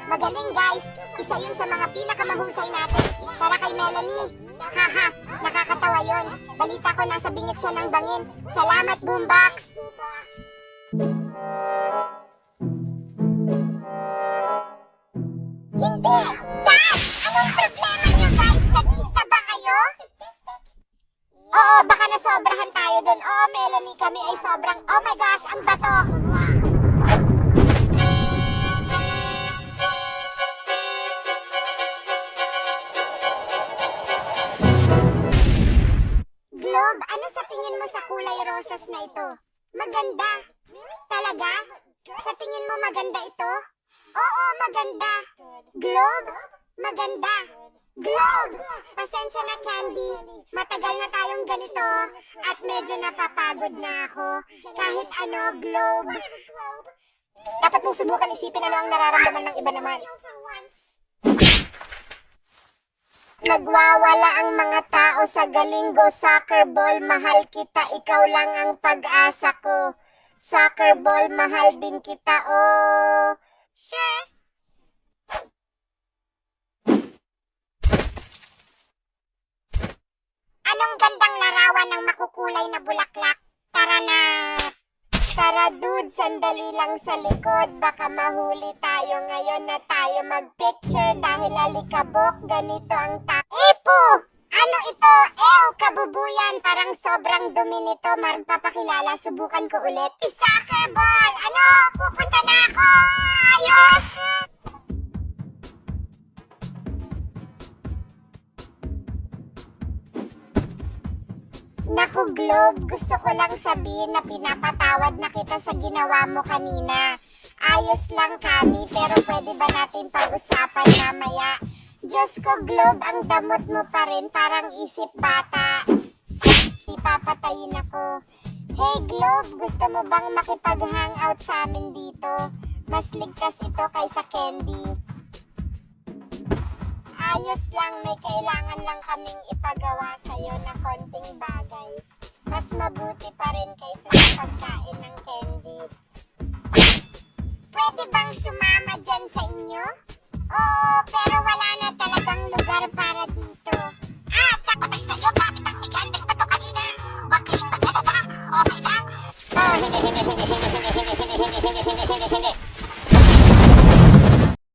Magaling guys, isa yun sa mga pinakamahusay natin. Tara kay Melanie. Haha, nakakatawa yun. Balita ko nasa bingit siya ng bangin. Salamat, Boombox! Hindi! Dad! Anong problema niyo guys? Sadista ba kayo? Oo, baka nasobrahan tayo dun. Oo, Melanie, kami ay sobrang, oh my gosh, ang bato! Globe, ano sa tingin mo sa kulay rosas na ito? Maganda. Talaga? Sa tingin mo maganda ito? Oo, maganda. Globe? Maganda. Globe! Pasensya na, Candy. Matagal na tayong ganito at medyo napapagod na ako. Kahit ano, Globe. Dapat mong subukan isipin ano ang nararamdaman ng iba naman. Nagwawala ang mga tao sa Galingo Soccer Ball. Mahal kita, ikaw lang ang pag-asa ko. Soccer Ball, mahal din kita, oh. Sure. Anong gandang larawan ng makukulay na bulaklak? Tara na. Tara dude, sandali lang sa likod. Baka mahuli tayo ngayon na tayo magpicture dahil alikabok. Ganito ang Ipo! Ano ito? Kabubuyan. Parang sobrang dumi nito. Papakilala, subukan ko ulit. Soccer ball! Ano? Pupunta na ako! Ayos! Naku, Globe, gusto ko lang sabihin na pinapatawad na kita sa ginawa mo kanina. Ayos lang kami, pero pwede ba natin pag-usapan mamaya? Diyos ko, Globe, ang damot mo pa rin, parang isip bata. Ipapatayin ako. Hey, Globe, gusto mo bang makipag-hangout sa amin dito? Mas ligtas ito kaysa candy. Ayos lang, may kailangan lang kaming ipagawa sa'yo na konting bagay. Mas mabuti pa rin kaysa sa pagkain ng candy. Pwede bang sumama dyan sa inyo? Oo, pero wala na talagang